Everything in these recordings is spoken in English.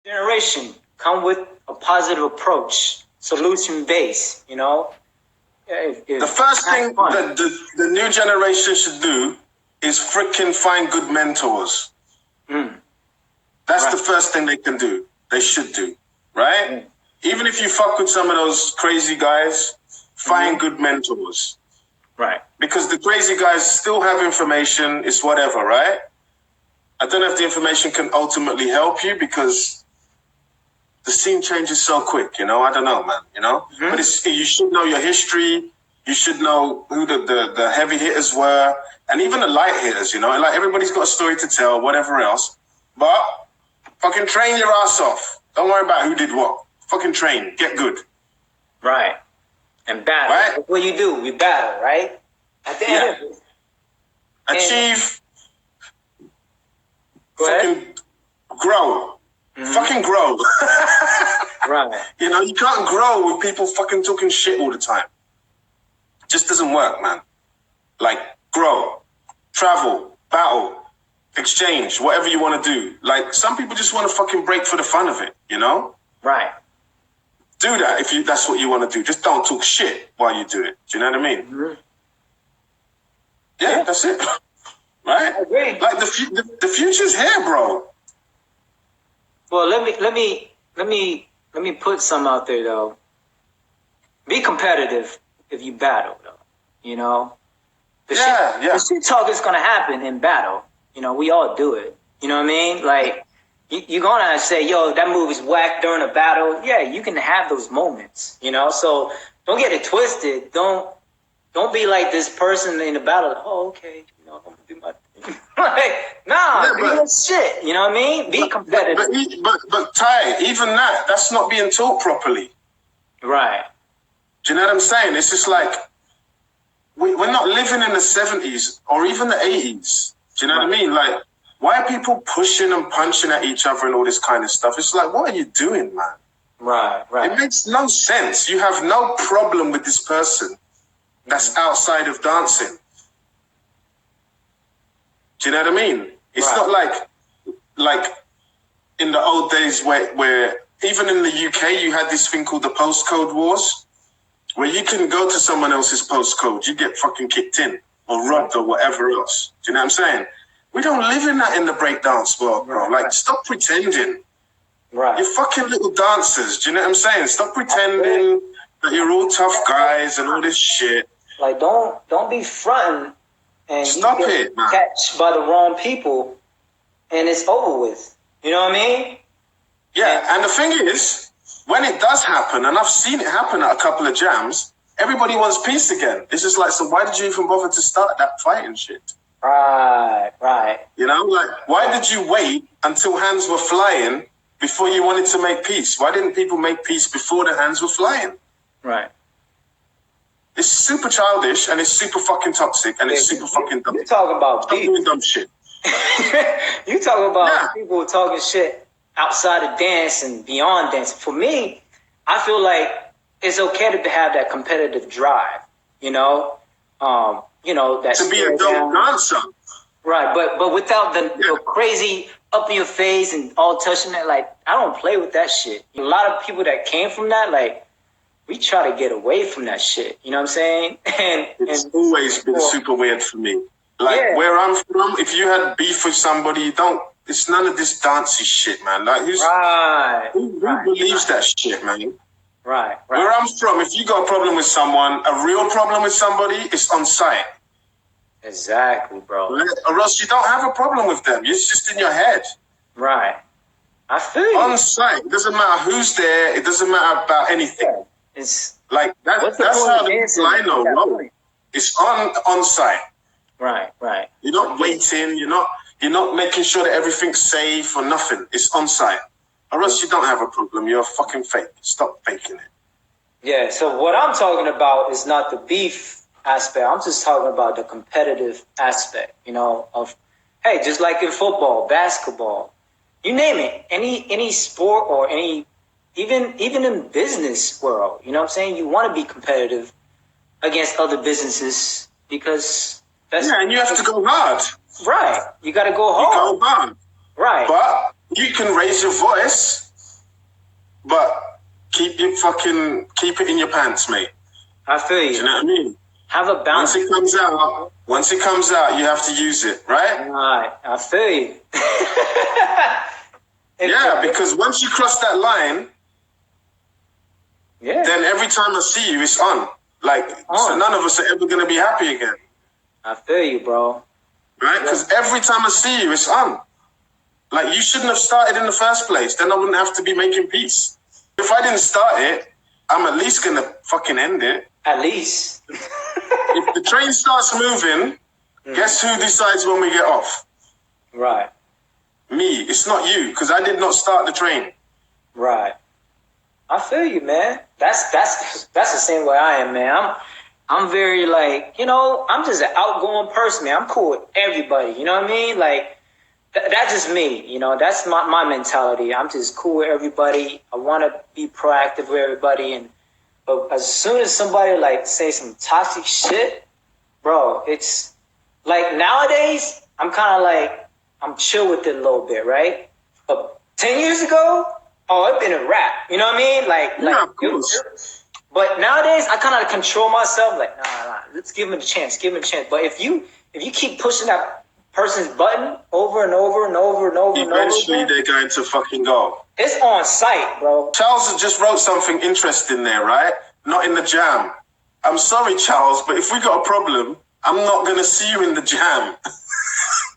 generation come with a positive approach, solution based. You know, the first thing that the new generation should do is freaking find good mentors. That's the first thing they can do. They should do, right? Even if you fuck with some of those crazy guys, find good mentors. Right. Because the crazy guys still have information, it's whatever, right? I don't know if the information can ultimately help you because the scene changes so quick, you know? I don't know, man, you know? But you should know your history. You should know who the heavy hitters were and even the light hitters, you know? Like, everybody's got a story to tell, whatever else. But fucking train your ass off. Don't worry about who did what. Fucking train. Get good. Right. And battle. Right? That's what you do. We battle, right? At the end of it. Achieve. Fucking grow. Fucking grow. Right. You know, you can't grow with people fucking talking shit all the time. Just doesn't work, man. Like, grow. Travel. Battle. Exchange. Whatever you want to do. Like, some people just want to fucking break for the fun of it, you know? Right. Do that if that's what you want to do. Just don't talk shit while you do it. Do you know what I mean? Yeah, that's it. Right? I agree. Like the future's here, bro. Well, let me put some out there though. Be competitive if you battle though. You know? The shit talk is gonna happen in battle. You know, we all do it. You know what I mean? Like, you're gonna say, yo, that move is whack during a battle. Yeah, you can have those moments, you know? So don't get it twisted. Don't be like this person in the battle. Oh, okay, you know, I'm gonna do my thing. Like, nah, do your shit. You know what I mean? Be competitive. But Ty, even that's not being taught properly. Right. Do you know what I'm saying? It's just like, we're not living in the 70s or even the 80s. Do you know what I mean? Like, why are people pushing and punching at each other and all this kind of stuff? It's like, what are you doing, man? Right. It makes no sense. You have no problem with this person that's outside of dancing. Do you know what I mean? It's not like in the old days where even in the UK, you had this thing called the postcode wars, where you can go to someone else's postcode, you get fucking kicked in or robbed or whatever else. Do you know what I'm saying? We don't live in that in the breakdance world, bro. Like, stop pretending. Right. You're fucking little dancers. Do you know what I'm saying? Stop pretending that you're all tough guys and all this shit. Like, don't be fronting and stop you get catched by the wrong people and it's over with. You know what I mean? Yeah, and the thing is, when it does happen, and I've seen it happen at a couple of jams, everybody wants peace again. It's just like, so why did you even bother to start that fighting shit? Right. You know, like, why did you wait until hands were flying before you wanted to make peace? Why didn't people make peace before the hands were flying? Right. It's super childish and it's super fucking toxic and it's super fucking dumb. You talk about doing dumb shit. You talk about people talking shit outside of dance and beyond dance. For me, I feel like it's okay to have that competitive drive, you know? That to be a dope dancer. Right, but without the crazy up in your face and all touching that, like, I don't play with that shit. A lot of people that came from that, like, we try to get away from that shit. You know what I'm saying? And it's always been super weird for me. Like, where I'm from, if you had beef with somebody, it's none of this dancey shit, man. Like, who believes that shit, man? Right. Where I'm from, if you got a problem with someone, a real problem with somebody, it's on site. Exactly, bro. Or else you don't have a problem with them. It's just in your head. Right. I feel you. On site. It doesn't matter who's there. It doesn't matter about anything. Yeah. It's like that's how the people I know roll. It's on site. Right. You're not waiting. You're not making sure that everything's safe or nothing. It's on site. Or else you don't have a problem. You're a fucking fake. Stop faking it. Yeah. So what I'm talking about is not the beef aspect. I'm just talking about the competitive aspect, you know, of, hey, just like in football, basketball, you name it, any sport or any, even in business world, you know what I'm saying? You want to be competitive against other businesses because that's... Yeah, and you have to go hard. Right. You got to go hard. You go hard. Right. But you can raise your voice but keep it in your pants, mate. I feel you. Do you know what I mean? Have a balance. Once it comes out, you have to use it, right? Right. I feel you. Yeah, because once you cross that line, then every time I see you, it's on. Like, so none of us are ever going to be happy again. I feel you, bro. Right? Because every time I see you, it's on. Like, you shouldn't have started in the first place. Then I wouldn't have to be making peace. If I didn't start it, I'm at least going to fucking end it. At least. If the train starts moving, guess who decides when we get off? Right. Me. It's not you, because I did not start the train. Right. I feel you, man. That's the same way I am, man. I'm very like, I'm just an outgoing person, man. I'm cool with everybody. You know what I mean? Like, that's just me. That's my mentality. I'm just cool with everybody. I want to be proactive with everybody. But as soon as somebody like say some toxic shit, bro, it's like nowadays I'm kind of like I'm chill with it a little bit, right? But 10 years ago, it's been a wrap. You know what I mean? Like of course. But nowadays I kind of control myself. Like, nah, let's give him a chance. But if you keep pushing that person's button over and over and over and over, eventually they're going to fucking go. It's on site, bro. Charles just wrote something interesting there, right? Not in the jam. I'm sorry, Charles, but if we got a problem, I'm not going to see you in the jam.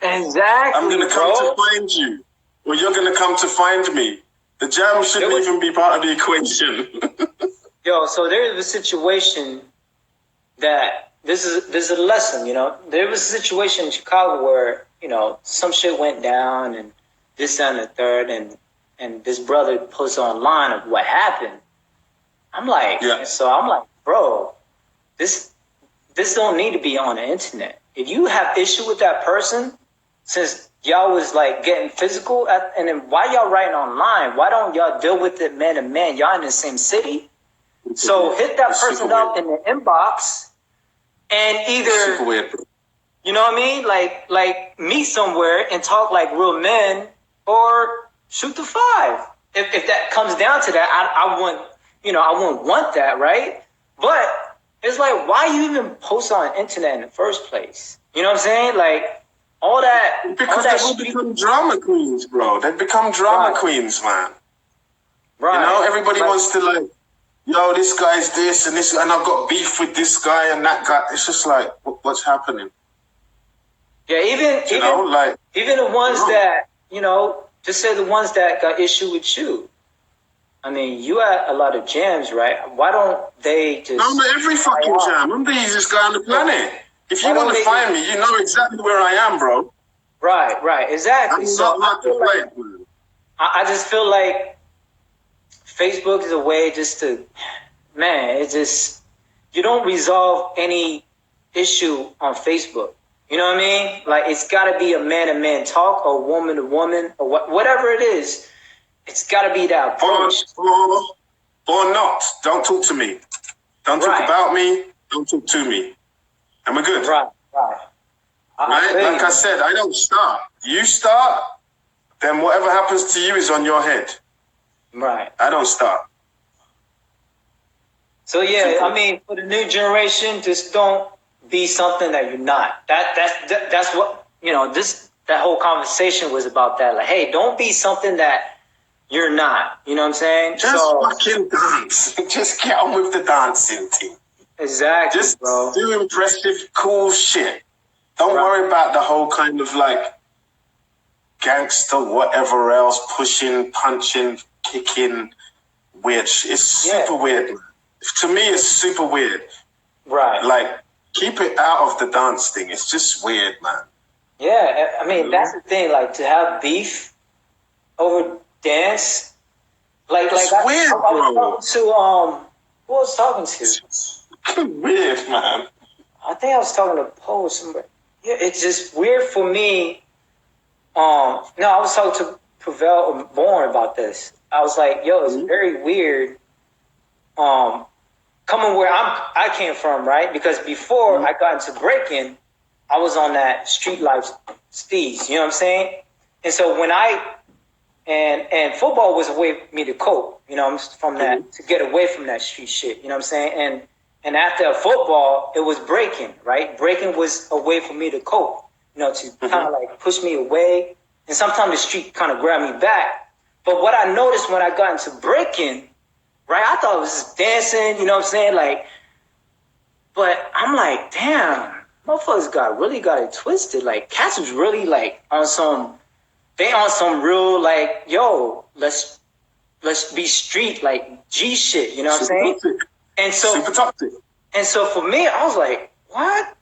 Exactly. I'm going to come to find you, or you're going to come to find me. The jam shouldn't even be part of the equation. Yo, so there is a situation that this is a lesson, There was a situation in Chicago where, some shit went down and this and the third, and this brother posts online of what happened. I'm like, bro, this don't need to be on the internet. If you have issue with that person, since y'all was like getting physical, and then why y'all writing online? Why don't y'all deal with it man to man? Y'all in the same city. So hit that person up in the inbox and either, you know what I mean? Like meet somewhere and talk like real men, or shoot the 5. If that comes down to that, I wouldn't want that, right? But it's like, why you even post on the internet in the first place? You know what I'm saying? Like, all that. Because they will become drama queens, bro. They become drama queens, man. Right. Everybody wants to like, yo, this guy's this and this, and I've got beef with this guy and that guy. It's just like, what's happening? Yeah, even the ones that, just say the ones that got issue with you. I mean, you had a lot of jams, right? Why don't they just... I'm at every fucking jam. I'm the easiest guy on the planet. If you want to find me, you know exactly where I am, bro. Right, exactly. I'm not hard to find, man. I just feel like Facebook is a way just to... Man, it's just... You don't resolve any issue on Facebook. You know what I mean? Like, it's got to be a man-to-man talk, or woman-to-woman, or whatever it is. It's got to be that approach. Or not. Don't talk to me. Don't talk about me. Don't talk to me. And we're good. Right. Like I said, I don't start. You start, then whatever happens to you is on your head. Right. I don't start. So, yeah, I mean, for the new generation, just don't be something that you're not. That's what, that whole conversation was about that. Like, hey, don't be something that you're not. You know what I'm saying? Just fucking dance. Just get on with the dancing thing. Exactly, just bro. Do impressive, cool shit. Don't worry about the whole kind of like gangster, whatever else, pushing, punching, kicking, weird. It's super weird. To me, it's super weird. Right. Like, keep it out of the dance thing. It's just weird, man. Yeah, I mean, that's the thing. Like, to have beef over dance, like weird, I was talking to who I was talking to? It's weird, man. I think I was talking to Poe or somebody. Yeah, it's just weird for me. No, I was talking to Pavel or Born about this. I was like, yo, it's very weird. Coming where I came from, right? Because before I got into Breakin, I was on that street life steez. You know what I'm saying? And so when I And football was a way for me to cope, you know, from that, to get away from that street shit, you know what I'm saying? And after football, it was breaking, right? Breaking was a way for me to cope, you know, to kind of like push me away. And sometimes the street kind of grabbed me back. But what I noticed when I got into breaking, right, I thought it was just dancing, you know what I'm saying? Like, but I'm like, damn, motherfuckers really got it twisted. Like, cats was really like on some real like, yo, let's be street like G shit, you know what I'm saying? And so super toxic. And so for me, I was like, what?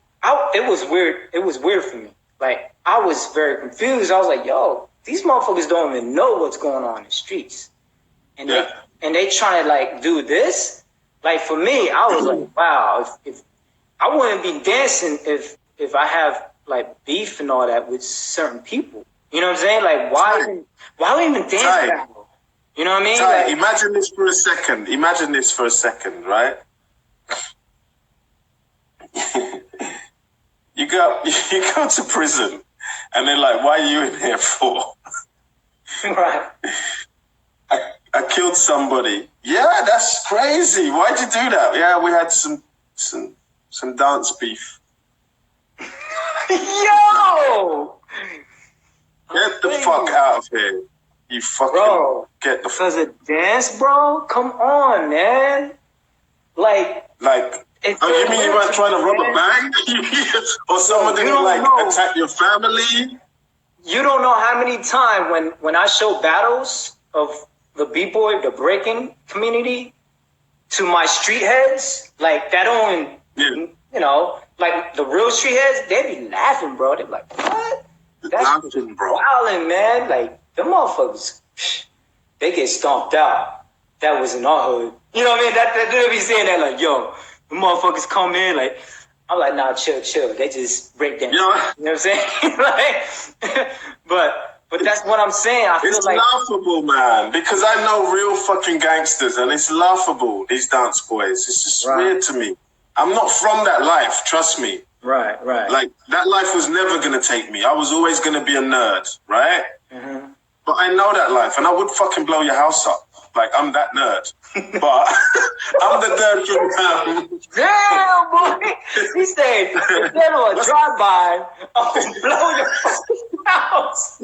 It was weird. It was weird for me. Like, I was very confused. I was like, yo, these motherfuckers don't even know what's going on in the streets. And they trying to like do this. Like for me, I was like, wow, if I wouldn't be dancing if I have like beef and all that with certain people. You know what I'm saying? Like why even dance that? You know what I mean? Like, imagine this for a second, right? You go to prison and they're like, why are you in here for? Right. I killed somebody. Yeah, that's crazy. Why'd you do that? Yeah, we had some dance beef. Yo! Get the fuck out of here. You fucking get the fuck. Because of dance, bro? Come on, man. Like, you mean you weren't trying to rob a bank? Or someone didn't attack your family? You don't know how many times when I show battles of the B-boy, the breaking community to my street heads, like that on, you know, like the real street heads, they be laughing, bro. They be like, what? That's laughing, bro. Wildin', man. Like, them motherfuckers, they get stomped out. That was in our hood. You know what I mean? They be saying that like, yo, the motherfuckers come in, like, I'm like, nah, chill. They just break down. You know what I'm saying? Like, but that's what I'm saying. I feel it's like laughable, man, because I know real fucking gangsters, and it's laughable. These dance boys, it's just weird to me. I'm not from that life, trust me. Right. Like that life was never gonna take me. I was always gonna be a nerd, right? Mm-hmm. But I know that life, and I would fucking blow your house up. Like, I'm that nerd. But I'm the nerd from damn, boy. He said, instead of a drive-by, I'll blow your fucking house.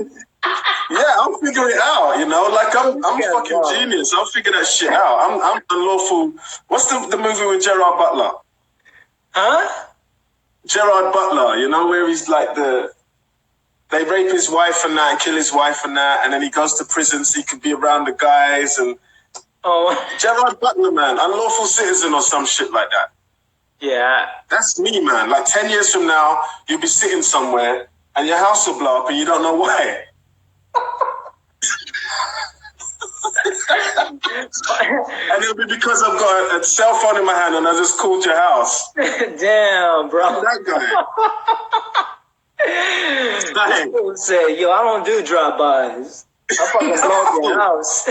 Yeah, I'll figure it out, you know? Like, I'm fucking genius. I'll figure that shit out. I'm unlawful. What's the movie with Gerard Butler? Huh? Gerard Butler, you know, where he's like they rape his wife and that, and kill his wife and that, and then he goes to prison so he can be around the guys. And Gerard Butler, man, unlawful citizen or some shit like that. Yeah. That's me, man. Like 10 years from now, you'll be sitting somewhere and your house will blow up and you don't know why. And it'll be because I've got a cell phone in my hand and I just called your house. Damn, bro. I'm that guy. People say, yo, I don't do drive-bys. I fucking blow up your house.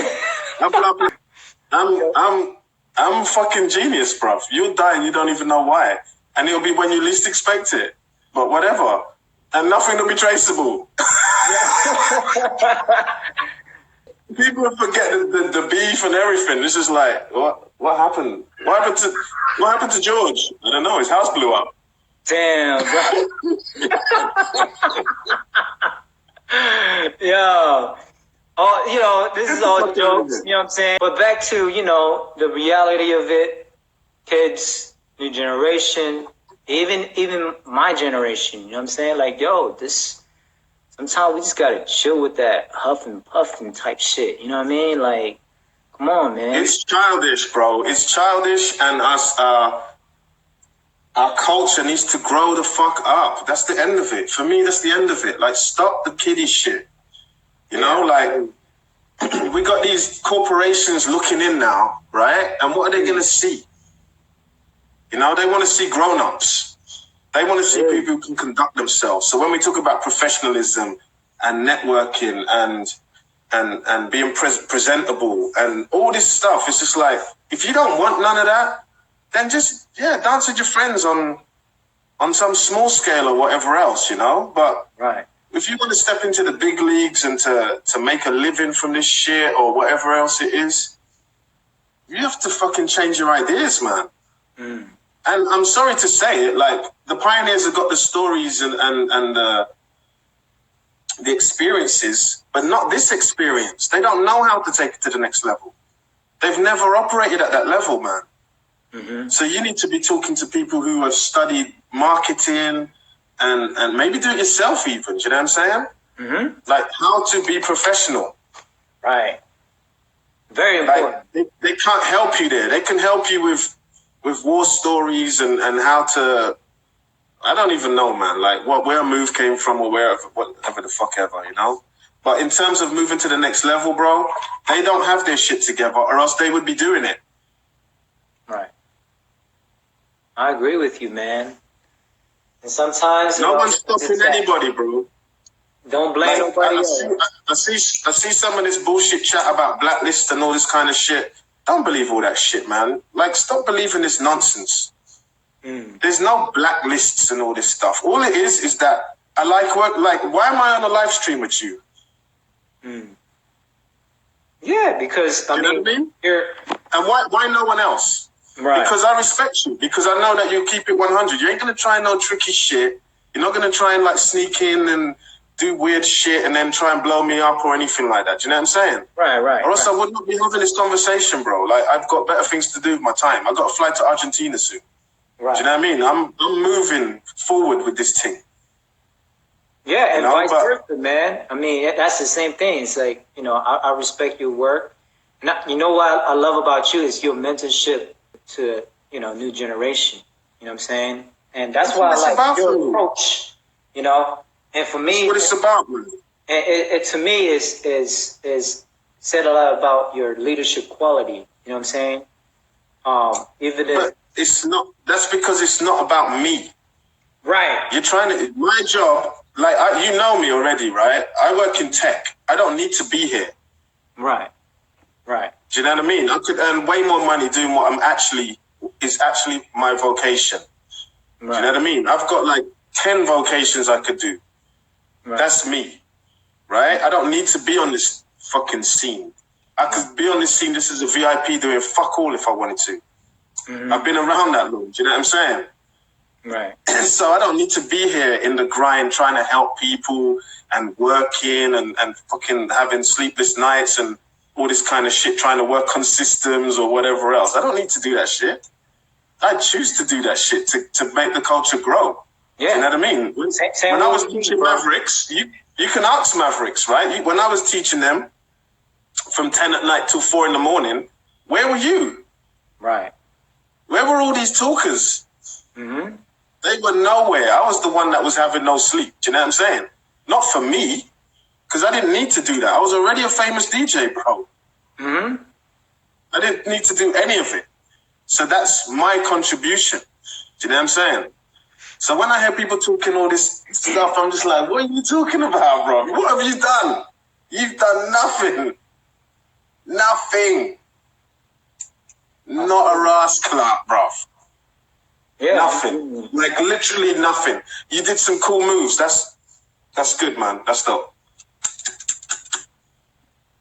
I'm fucking genius, bruv. You'll die and you don't even know why. And it'll be when you least expect it. But whatever. And nothing will be traceable. People forget the beef and everything. This is like, what happened? What happened to George? I don't know. His house blew up. Damn, bro. Yo. Oh, you know, this is all jokes, you know what I'm saying? But back to, you know, the reality of it. Kids, new generation, even my generation, you know what I'm saying? Like, yo, sometimes we just gotta chill with that huff and puffing type shit, you know what I mean? Like, come on, man. It's childish, bro. It's childish, and our culture needs to grow the fuck up. That's the end of it. For me, that's the end of it. Like, stop the kiddie shit. You know, like, we got these corporations looking in now, right? And what are they going to see? You know, they want to see grown-ups. They want to see people who can conduct themselves. So when we talk about professionalism and networking and being presentable and all this stuff, it's just like, if you don't want none of that, then just, dance with your friends on some small scale or whatever else, you know? But if you want to step into the big leagues and to make a living from this shit or whatever else it is, you have to fucking change your ideas, man. And I'm sorry to say it, like, the pioneers have got the stories and the experiences, but not this experience. They don't know how to take it to the next level. They've never operated at that level, man. So you need to be talking to people who have studied marketing and maybe do it yourself even, do you know what I'm saying? Like how to be professional. Right. Very important. Like, they can't help you there. They can help you with war stories and how to, I don't even know, man, like where a move came from or whatever the fuck ever, you know? But in terms of moving to the next level, bro, they don't have their shit together or else they would be doing it. Right. I agree with you, man. And sometimes no one's stopping anybody, bro. Don't blame nobody else. I see some of this bullshit chat about blacklists and all this kind of shit. Don't believe all that shit, man. Like, stop believing this nonsense. There's no blacklists and all this stuff. All it is that I like work. Like, why am I on a live stream with you? Yeah, because I mean, and why no one else? Right. Because I respect you. Because I know that you keep it 100. You ain't gonna try no tricky shit. You're not gonna try and like sneak in and do weird shit and then try and blow me up or anything like that. Do you know what I'm saying? Right. Or else I would not be having this conversation, bro. Like, I've got better things to do with my time. I've got to fly to Argentina soon. Right. Do you know what I mean? I'm moving forward with this thing. Yeah, and vice versa, man. I mean, that's the same thing. It's like, you know, I respect your work. And you know what I love about you is your mentorship to, you know, new generation. You know what I'm saying? And that's why I like your approach, you know? And for me, that's what it's about, man. It to me is said a lot about your leadership quality. You know what I'm saying? But it's not. That's because it's not about me. Right. You're trying to. My job, like you know me already, right? I work in tech. I don't need to be here. Right. Do you know what I mean? I could earn way more money doing what is actually my vocation. Right. Do you know what I mean? I've got like 10 vocations I could do. Right. That's me, right? I don't need to be on this fucking scene. I could be on this scene just as a VIP doing fuck all if I wanted to. I've been around that long. Do you know what I'm saying? Right. So I don't need to be here in the grind trying to help people and working and fucking having sleepless nights and all this kind of shit, trying to work on systems or whatever else. I don't need to do that shit. I choose to do that shit to make the culture grow. Yeah. You know what I mean? When I was teaching Mavericks, you can ask Mavericks, right? When I was teaching them from 10 at night till 4 in the morning, where were you? Right. Where were all these talkers? They were nowhere. I was the one that was having no sleep. Do you know what I'm saying? Not for me, because I didn't need to do that. I was already a famous DJ, bro. I didn't need to do any of it. So that's my contribution. Do you know what I'm saying? So when I hear people talking all this stuff, I'm just like, what are you talking about, bro? What have you done? You've done nothing. Nothing. Not a rascal, bro. Yeah. Nothing. Like literally nothing. You did some cool moves. That's good, man. That's dope.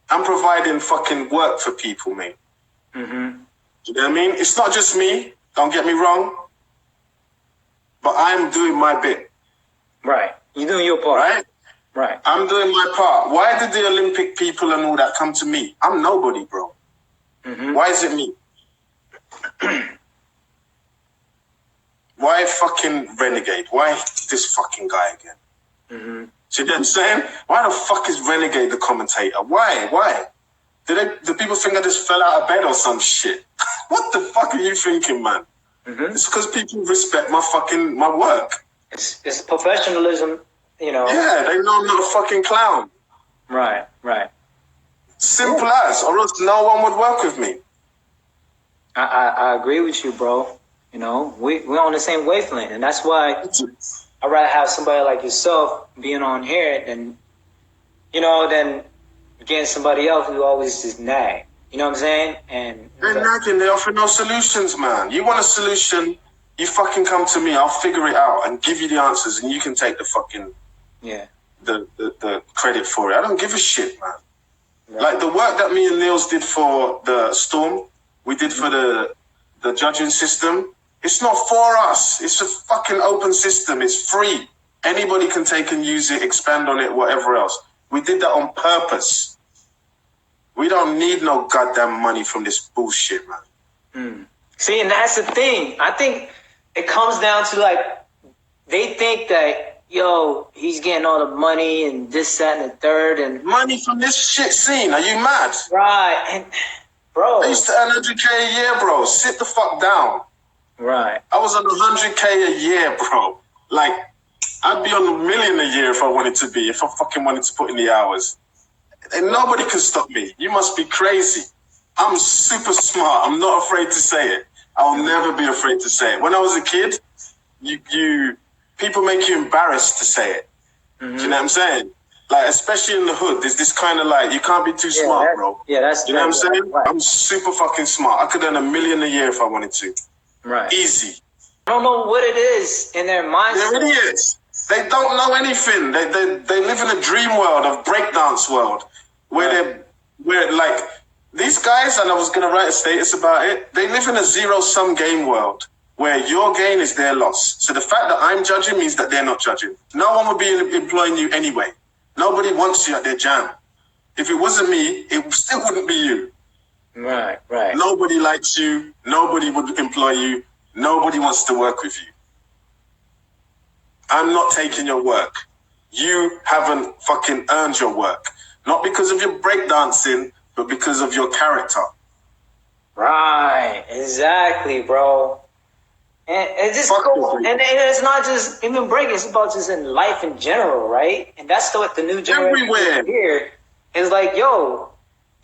I'm providing fucking work for people, mate. Do you know what I mean? It's not just me. Don't get me wrong. But I'm doing my bit. Right. You're doing your part. Right. I'm doing my part. Why did the Olympic people and all that come to me? I'm nobody, bro. Why is it me? Why fucking Renegade? Why this fucking guy again? See what I'm saying? Why the fuck is Renegade the commentator? Why? Do people think I just fell out of bed or some shit? What the fuck are you thinking, man? It's because people respect my work. It's professionalism, you know. Yeah, they know I'm not a fucking clown. Right. Simple as, or else no one would work with me. I agree with you, bro. You know, we're on the same wavelength, and that's why I'd rather have somebody like yourself being on here than getting somebody else who always just nag. You know what I'm saying? And they're nagging. They offer no solutions, man. You want a solution? You fucking come to me. I'll figure it out and give you the answers, and you can take the fucking the credit for it. I don't give a shit, man. Right. Like the work that me and Niels did for the Storm, we did for the judging system. It's not for us. It's a fucking open system. It's free. Anybody can take and use it, expand on it, whatever else. We did that on purpose. We don't need no goddamn money from this bullshit, man. See, and that's the thing. I think it comes down to like, they think that, yo, he's getting all the money and this, that, and the third. And money from this shit scene. Are you mad? Right. And, bro. I used to earn 100K a year, bro. Sit the fuck down. Right. I was on 100K a year, bro. Like, I'd be on $1 million a year if I wanted to be, if I fucking wanted to put in the hours. And nobody can stop me. You must be crazy. I'm super smart. I'm not afraid to say it. I'll never be afraid to say it. When I was a kid, people make you embarrassed to say it. Do you know what I'm saying? Like, especially in the hood, there's this kind of like, you can't be too smart, bro. Yeah, that's you know what I'm saying? Right. I'm super fucking smart. I could earn $1 million a year if I wanted to. Right. Easy. I don't know what it is in their mindset. They're idiots. They don't know anything. They live in a dream world of breakdance world where like these guys, and I was going to write a status about it, they live in a zero-sum game world where your gain is their loss. So the fact that I'm judging means that they're not judging. No one would be employing you anyway. Nobody wants you at their jam. If it wasn't me, it still wouldn't be you. Right. Nobody likes you. Nobody would employ you. Nobody wants to work with you. I'm not taking your work. You haven't fucking earned your work. Not because of your breakdancing, but because of your character. Right. Exactly, bro. And it's just cool. And it's not just even breaking, it's about just in life in general, right? And that's what the new generation everywhere here is like, yo,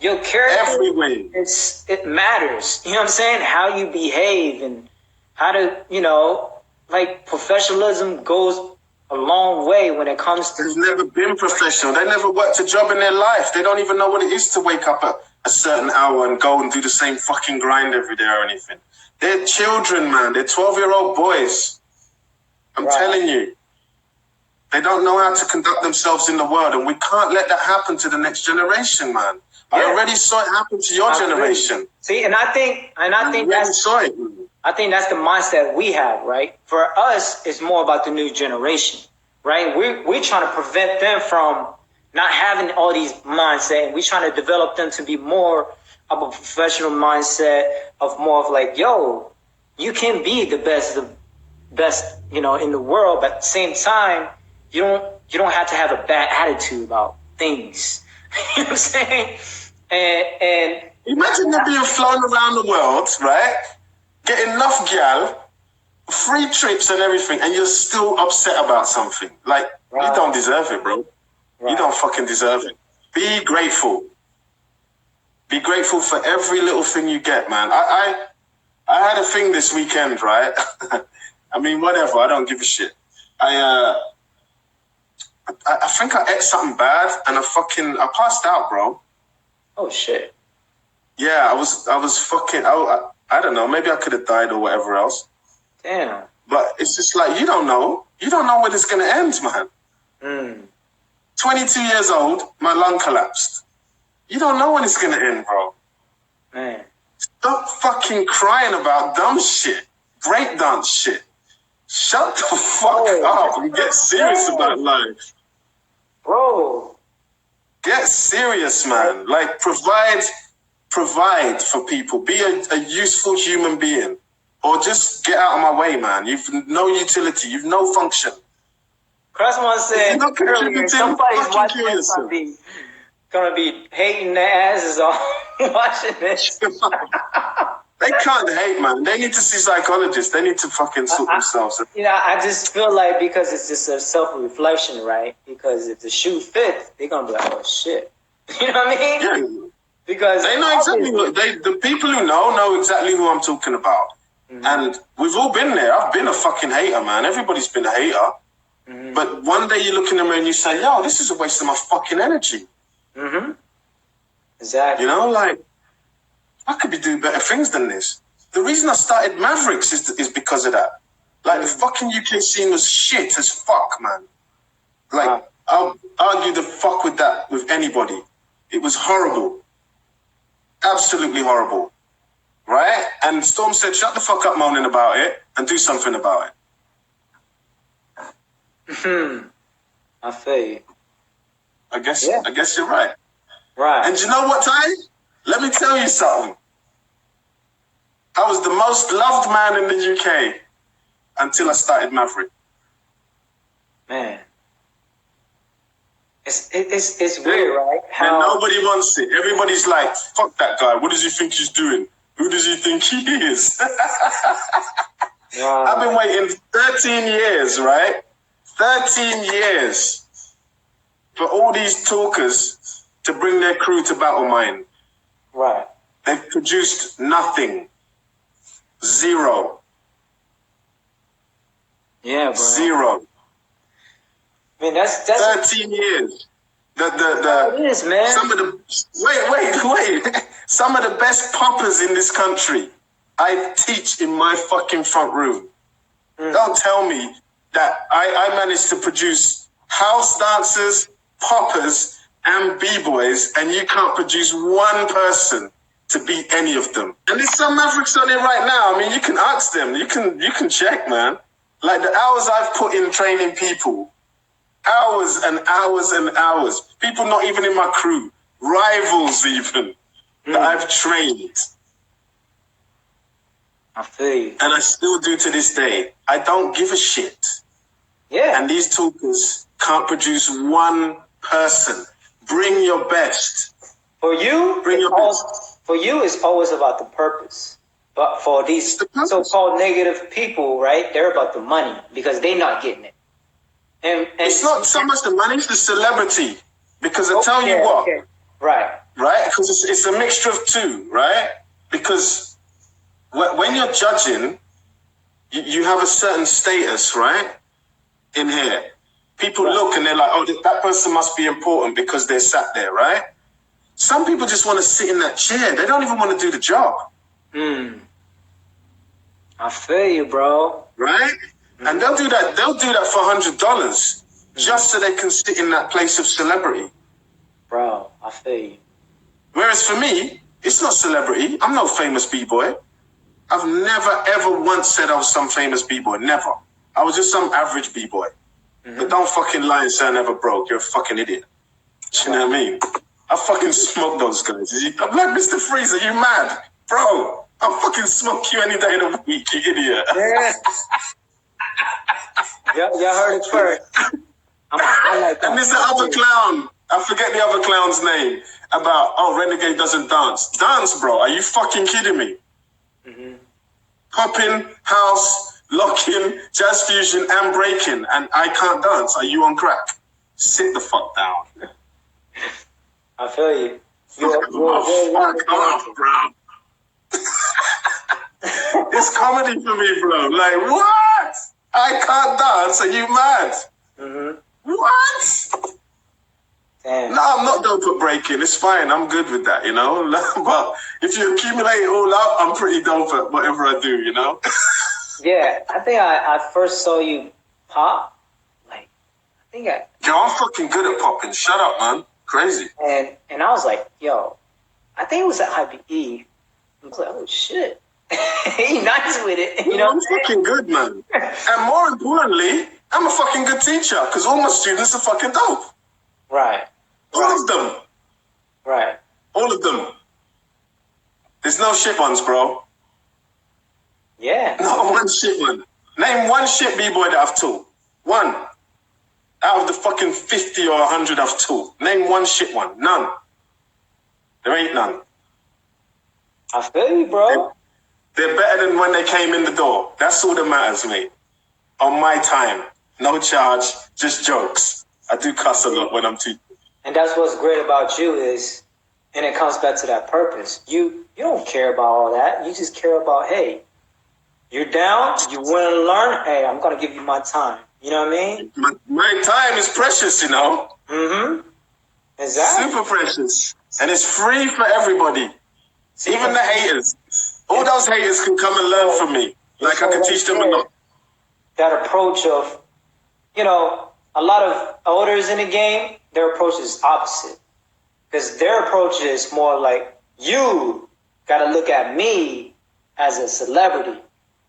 your character, everywhere. It matters. You know what I'm saying? How you behave and how to, like professionalism goes a long way when it comes to... They've never been professional. They never worked a job in their life. They don't even know what it is to wake up at a certain hour and go and do the same fucking grind every day or anything. They're children, man. They're 12-year-old boys. I'm telling you. They don't know how to conduct themselves in the world, and we can't let that happen to the next generation, man. Yeah. I already saw it happen to your generation. See, and I think that's the mindset we have, right? For us, it's more about the new generation, right? We're trying to prevent them from not having all these mindset, and we're trying to develop them to be more of a professional mindset of more of like, yo, you can be the best, in the world, but at the same time, you don't have to have a bad attitude about things. You know what I'm saying? And imagine you being flown around the world, right? Get enough gal, free trips and everything, and you're still upset about something. Like, you don't deserve it, bro. Right. You don't fucking deserve it. Be grateful. Be grateful for every little thing you get, man. I had a thing this weekend, right? I mean, whatever. I don't give a shit. I think I ate something bad and I passed out, bro. Oh shit. Yeah, I was fucking. I don't know. Maybe I could have died or whatever else. Damn. But it's just like, you don't know. You don't know when it's gonna end, man. 22 years old, my lung collapsed. You don't know when it's gonna end, bro. Man. Stop fucking crying about dumb shit, breakdance shit. Shut the fuck up and get serious about life. Bro. Get serious, man. Like, provide for people. Be a useful human being. Or just get out of my way, man. You've no utility. You've no function. Crossman said earlier, somebody's watching this gonna be hating their asses off watching this. They can't hate, man. They need to see psychologists. They need to fucking sort themselves. I just feel like because it's just a self-reflection, right? Because if the shoe fits, they're gonna be like, oh shit. You know what I mean? Yeah. Because they know exactly the people who know exactly who I'm talking about. Mm-hmm. And we've all been there. I've been a fucking hater, man. Everybody's been a hater. Mm-hmm. But one day you look in the mirror and you say, yo, this is a waste of my fucking energy. Mm-hmm. Exactly. You know, like, I could be doing better things than this. The reason I started Mavericks is because of that. Like, the fucking UK scene was shit as fuck, man. Like, I'll argue the fuck with that with anybody. It was horrible. Absolutely horrible. Right? And Storm said, shut the fuck up moaning about it and do something about it. I feel you. I guess you're right. Right. And you know what, Ty? Let me tell you something. I was the most loved man in the UK until I started Maverick. Man. It's weird, right? How... And nobody wants it. Everybody's like, fuck that guy. What does he think he's doing? Who does he think he is? I've been waiting 13 years, right? 13 years for all these talkers to bring their crew to Battle Mine. Right. They've produced nothing. Zero. Yeah, bro. Zero. I mean, that's 13 years. It is, man. Some of the wait. Some of the best poppers in this country, I teach in my fucking front room. Don't tell me that I managed to produce house dancers, poppers, and b-boys, and you can't produce one person to beat any of them. And there's some Mavericks on it right now. I mean, you can ask them. You can check, man. Like the hours I've put in training people. Hours and hours and hours. People not even in my crew. Rivals even. That I've trained. I feel you. And I still do to this day. I don't give a shit. Yeah. And these talkers can't produce one person. Bring your best. For you, for you, it's always about the purpose. But for these so-called negative people, right, they're about the money because they're not getting it. And it's not so much the money, it's the celebrity. Because I tell you what. Okay. Right. Right? Because it's a mixture of two, right? Because when you're judging, you have a certain status, right? In here. People look and they're like, oh, that person must be important because they're sat there, right? Some people just want to sit in that chair. They don't even want to do the job. I feel you, bro. Right? And they'll do that for $100 just so they can sit in that place of celebrity. Bro, I feel you. Whereas for me, it's not celebrity. I'm no famous b-boy. I've never ever once said I was some famous b-boy. Never. I was just some average b-boy. But don't fucking lie and say I never broke. You're a fucking idiot. Do you know what I mean? I fucking smoke those guys. I'm like, Mr. Freeze, are you mad? Bro, I'll fucking smoke you any day of the week, you idiot. Yeah. Y'all heard it first. I like that. And there's the other clown. I forget the other clown's name. About, Renegade doesn't dance. Dance, bro. Are you fucking kidding me? Popping, house, locking, jazz fusion, and breaking. And I can't dance. Are you on crack? Sit the fuck down. I feel you. Fuck off, bro. It's comedy for me, bro. Like, what? I can't dance. Are you mad? What? Damn. No, I'm not dope at breaking. It's fine. I'm good with that, you know. But if you accumulate it all up, I'm pretty dope at whatever I do, you know. Yeah, I think I first saw you pop. Yo, I'm fucking good at popping. Shut up, man. Crazy. And I was like, yo, I think it was at IBE. I was like, oh shit. He nice with it. You know, I'm fucking good, man. And more importantly, I'm a fucking good teacher because all my students are fucking dope. Right. All of them. Right. All of them. There's no shit ones, bro. Yeah. Not one shit one. Name one shit b-boy that I've taught. One. Out of the fucking 50 or 100 I've taught. Name one shit one. None. There ain't none. I feel you, bro. They're better than when they came in the door. That's all that matters, mate. On my time. No charge. Just jokes. I do cuss a lot when I'm teaching. And that's what's great about you is, and it comes back to that purpose. You don't care about all that. You just care about, hey, you're down, you want to learn, hey, I'm going to give you my time. You know what I mean? My time is precious, you know? Exactly. Super precious. And it's free for everybody. Even the haters. All those haters can come and learn from me. Like I can teach them a lot. That approach of, you know, a lot of elders in the game, their approach is opposite. Because their approach is more like, you got to look at me as a celebrity,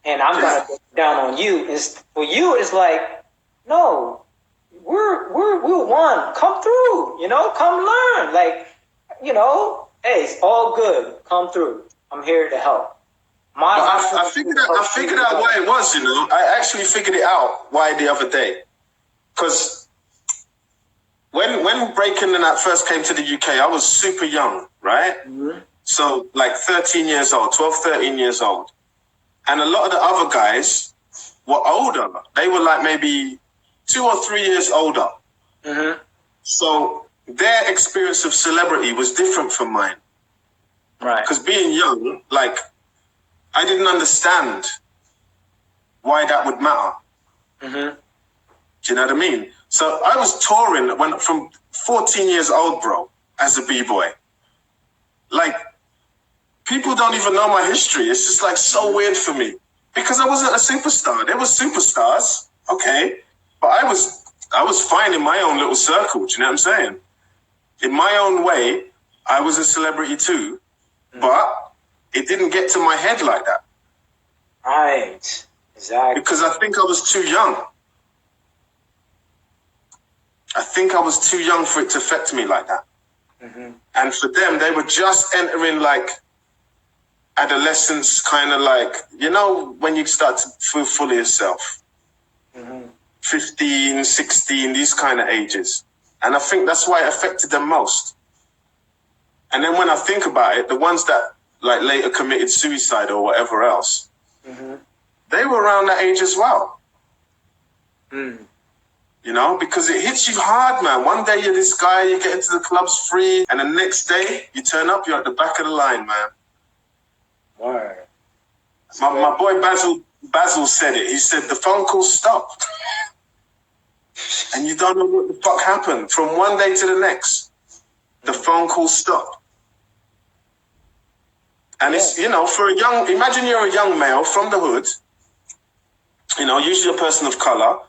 and I'm going to look down on you. For you, it's like, no, we're one. Come through, come learn. Like, hey, it's all good. Come through. I'm here to help. I figured out why it was, I actually figured it out why the other day. Because when Breakin and that first came to the UK, I was super young, right? Mm-hmm. So like 13 years old, 12, 13 years old. And a lot of the other guys were older. They were like maybe 2 or 3 years older. Mm-hmm. So their experience of celebrity was different from mine. Right. Because being young, like, I didn't understand why that would matter. Mm-hmm. Do you know what I mean? So I was touring from 14 years old, bro, as a B-boy. Like, people don't even know my history. It's just like so weird for me. Because I wasn't a superstar. There were superstars, okay. But I was fine in my own little circle, do you know what I'm saying? In my own way, I was a celebrity too. Mm-hmm. But it didn't get to my head like that. Right. Exactly. Because I think I was too young. I think I was too young for it to affect me like that. Mm-hmm. And for them, they were just entering like adolescence, kind of like, when you start to feel full of yourself. Mm-hmm. 15, 16, these kind of ages. And I think that's why it affected them most. And then when I think about it, the ones that like later committed suicide or whatever else, mm-hmm. they were around that age as well. Mm. Because it hits you hard, man. One day you're this guy, you get into the clubs free, and the next day you turn up, you're at the back of the line, man. Word. My boy Basil said it. He said the phone call stopped. And you don't know what the fuck happened. From one day to the next, the phone call stopped. And it's, imagine you're a young male from the hood, usually a person of color,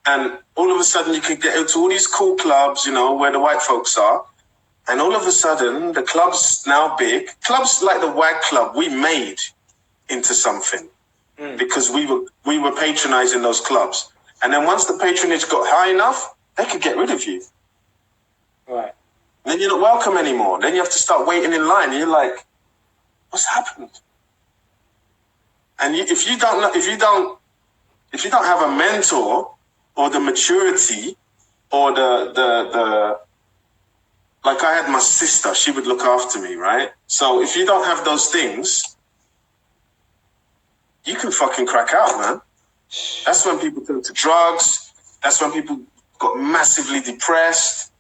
and all of a sudden you can get into all these cool clubs, where the white folks are. And all of a sudden, the club's now big. Clubs like the WAG Club, we made into something because we were patronizing those clubs. And then once the patronage got high enough, they could get rid of you. Right. Then you're not welcome anymore. Then you have to start waiting in line. And you're like, what's happened? And if you don't have a mentor or the maturity or the like I had my sister, she would look after me, right? So if you don't have those things, you can fucking crack out, man. That's when people turn to drugs. That's when people got massively depressed.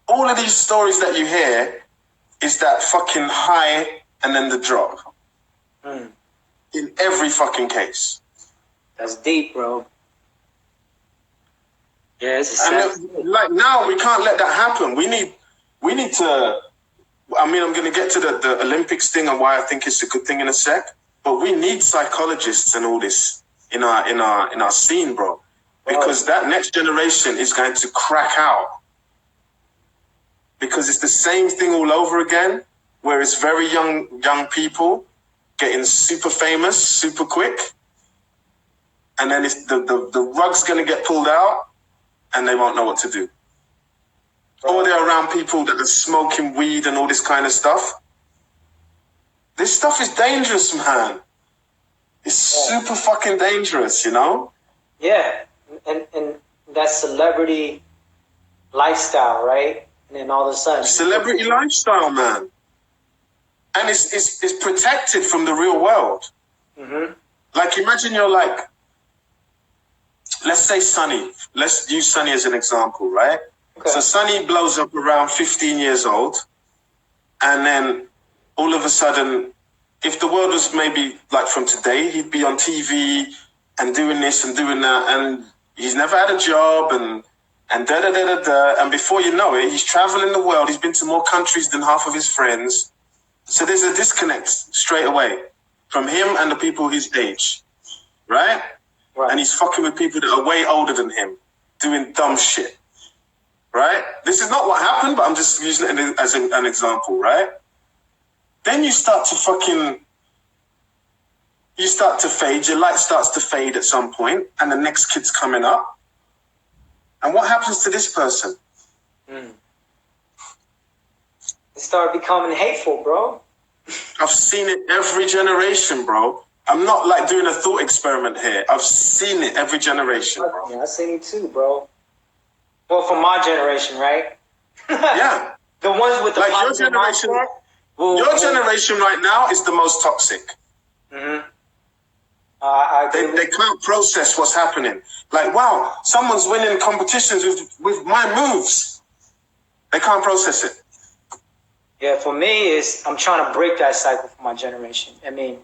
All of these stories that you hear is that fucking high and then the drop. Mm. In every fucking case. That's deep, bro. Yeah, it's like now we can't let that happen. We need to. I mean, I'm going to get to the Olympics thing and why I think it's a good thing in a sec. But we need psychologists and all this in our scene, bro, because that next generation is going to crack out. Because it's the same thing all over again, where it's very young people getting super famous, super quick, and then it's the rug's going to get pulled out, and they won't know what to do. Or they're around people that are smoking weed and all this kind of stuff. This stuff is dangerous, man. It's super fucking dangerous, Yeah, and that celebrity lifestyle, right? And then all of a sudden, celebrity lifestyle, man. And it's protected from the real world. Mm-hmm. Like, imagine you're like, let's say Sonny. Let's use Sonny as an example, right? Okay. So Sonny blows up around 15 years old, and then all of a sudden, if the world was maybe like from today, he'd be on TV and doing this and doing that, and he's never had a job and and before you know it, he's traveling the world. He's been to more countries than half of his friends. So there's a disconnect straight away from him and the people his age, right? And he's fucking with people that are way older than him, doing dumb shit. right? This is not what happened, but I'm just using it as an example, right? Then you start to fade, your light starts to fade at some point, and the next kid's coming up. And what happens to this person? It started becoming hateful, bro. I've seen it every generation, bro. I'm not like doing a thought experiment here. I've seen it every generation, bro. Yeah, I've seen it too, bro. Well, from my generation, right? Yeah. The ones with the like your generation. Your generation right now is the most toxic. Mm-hmm. They can't process what's happening. Like, wow, someone's winning competitions with my moves. They can't process it. Yeah, for me, I'm trying to break that cycle for my generation. I mean,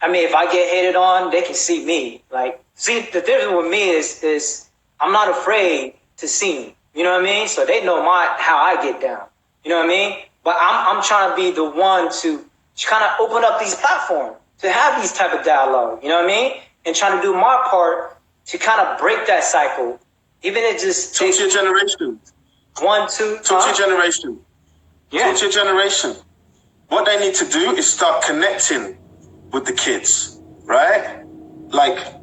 if I get hated on, they can see me. Like, see, the difference with me is I'm not afraid to see me. You know what I mean? So they know how I get down. You know what I mean? But I'm trying to be the one to kind of open up these platforms, to have these type of dialogue. You know what I mean? And trying to do my part to kind of break that cycle. Even if it just takes your generation. 1, 2. Talk to your generation. Yeah. Talk to your generation. What they need to do is start connecting with the kids, right? Like,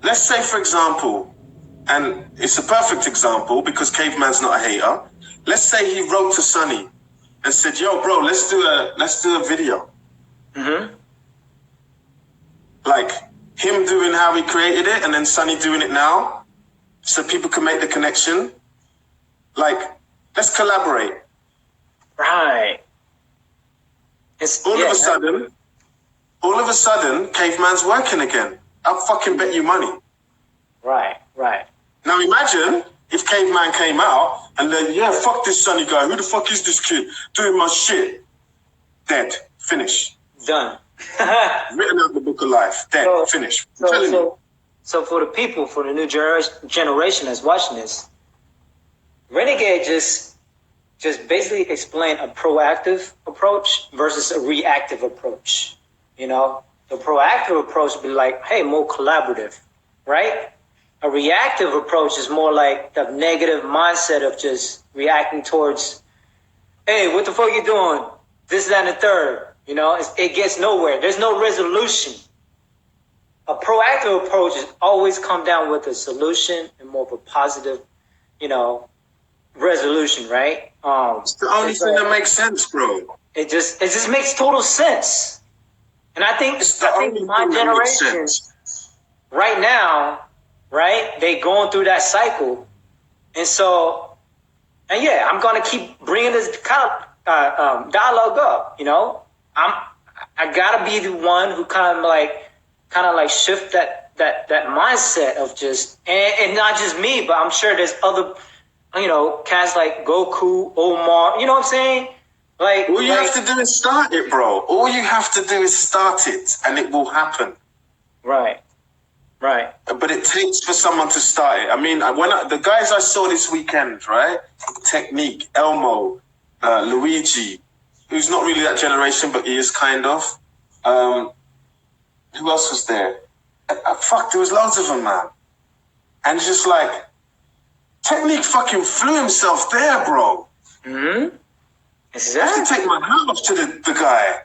let's say, for example, and it's a perfect example because Caveman's not a hater. Let's say he wrote to Sonny and said, "Yo, bro, let's do a video." Mm-hmm. Like him doing how he created it, and then Sonny doing it now, so people can make the connection. Like, let's collaborate. Right. All of a sudden, Caveman's working again. I'll fucking bet you money. Right. Now imagine if Caveman came out and then, yeah, fuck this Sonny guy. Who the fuck is this kid doing my shit? Dead. Finish. Done. Written out the book of life. Dead. Finish. So for the people, for the new generation that's watching this, Renegade just basically explain a proactive approach versus a reactive approach. You know, the proactive approach would be like, hey, more collaborative, right? A reactive approach is more like the negative mindset of just reacting towards, hey, what the fuck you doing? This, that, and the third. You know, it gets nowhere. There's no resolution. A proactive approach is always come down with a solution and more of a positive, you know, resolution, right? It's the only thing that makes sense, bro. It just makes total sense. And I think my generation right now, right, they going through that cycle. And so, and yeah, I'm going to keep bringing this kind of dialogue up, you know. I got to be the one who kind of like shift that mindset of just, and not just me, but I'm sure there's other, you know, cats like Goku, Omar, you know what I'm saying? Like, all you have to do is start it, bro. All you have to do is start it, and it will happen. Right. But it takes for someone to start it. I mean, the guys I saw this weekend, right? Technique, Elmo, Luigi, who's not really that generation, but he is kind of. Who else was there? Fuck, there was loads of them, man. And it's just like, Technique fucking flew himself there, bro. Mm-hmm. I have to take my hat off to the guy.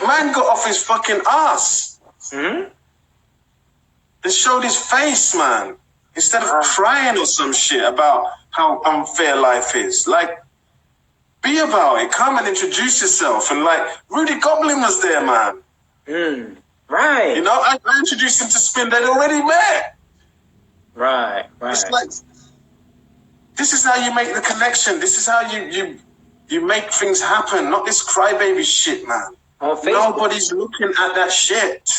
Man got off his fucking ass. Mm-hmm. And showed his face, man. Instead of crying or some shit about how unfair life is. Like, be about it. Come and introduce yourself. And like, Rudy Goblin was there, man. Right. You know, I introduced him to Spin. They'd already met. Right. It's like, this is how you make the connection. This is how you make things happen. Not this crybaby shit, man. Nobody's looking at that shit.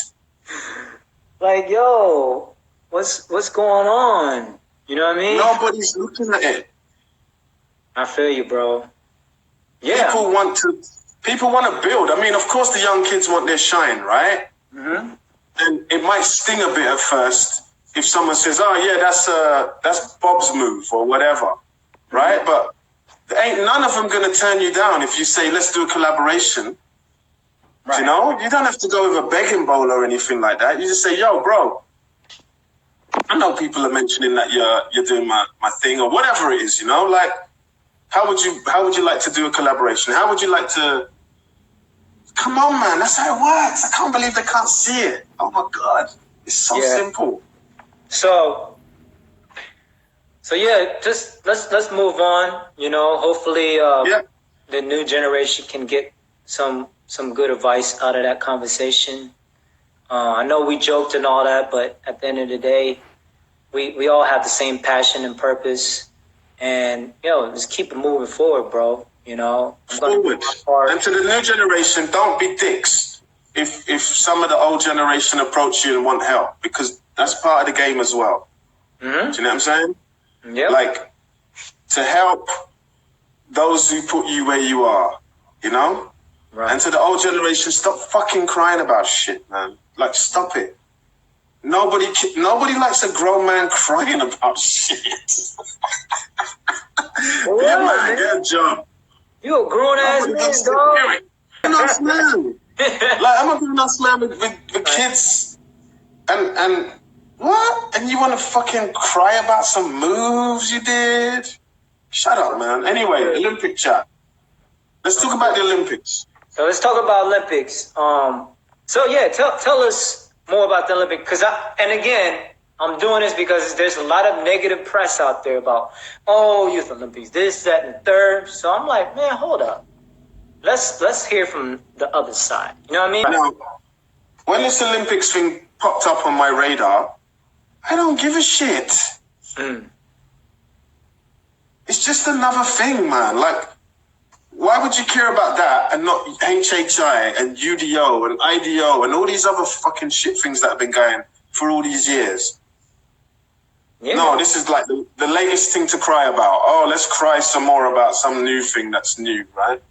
Like, yo, what's going on? You know what I mean? Nobody's looking at it. I feel you, bro. Yeah. People want to build. I mean, of course, the young kids want their shine, right? Mm-hmm. And it might sting a bit at first if someone says, "Oh yeah, that's Bob's move" or whatever, right? But there ain't none of them gonna turn you down if you say, "Let's do a collaboration." Right. You know, you don't have to go with a begging bowl or anything like that. You just say, "Yo, bro, I know people are mentioning that you're doing my thing or whatever it is, you know, like how would you like to do a collaboration? How would you like to? Come on, man, that's how it works. I can't believe they can't see it. Oh my God, it's so simple. So yeah, just let's move on. You know, hopefully the new generation can get some good advice out of that conversation. I know we joked and all that, but at the end of the day, we all have the same passion and purpose, and just keep it moving forward, bro. You know, forward. And to the new generation, don't be dicks. If some of the old generation approach you and want help, because that's part of the game as well. Mm-hmm. Do you know what I'm saying? Yeah. Like to help those who put you where you are, you know? Right. And to the old generation, stop fucking crying about shit, man. Like, stop it. Nobody likes a grown man crying about shit. Yeah, man, get a job. You a grown ass man, dog. Grown-ass man. Like, I'm a grown-ass man with kids. And what? And you want to fucking cry about some moves you did? Shut up, man. Anyway, Olympic chat. Let's talk about the Olympics. So let's talk about Olympics. So yeah, tell us more about the Olympics. Because I'm doing this because there's a lot of negative press out there about, Youth Olympics, this, that, and the third. So I'm like, man, hold up. Let's hear from the other side. You know what I mean? Now, when this Olympics thing popped up on my radar, I don't give a shit. It's just another thing, man. Like, why would you care about that and not HHI and UDO and IDO and all these other fucking shit things that have been going for all these years? Yeah. No, this is like the latest thing to cry about. Oh, let's cry some more about some new thing that's new, right?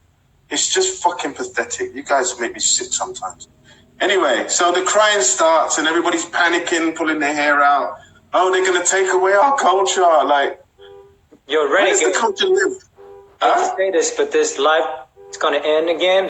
It's just fucking pathetic. You guys make me sick sometimes. Anyway, so the crying starts and everybody's panicking, pulling their hair out. Oh, they're going to take away our culture. Like, Renegade, where does the culture live? I hate to say this, but this life is going to end again.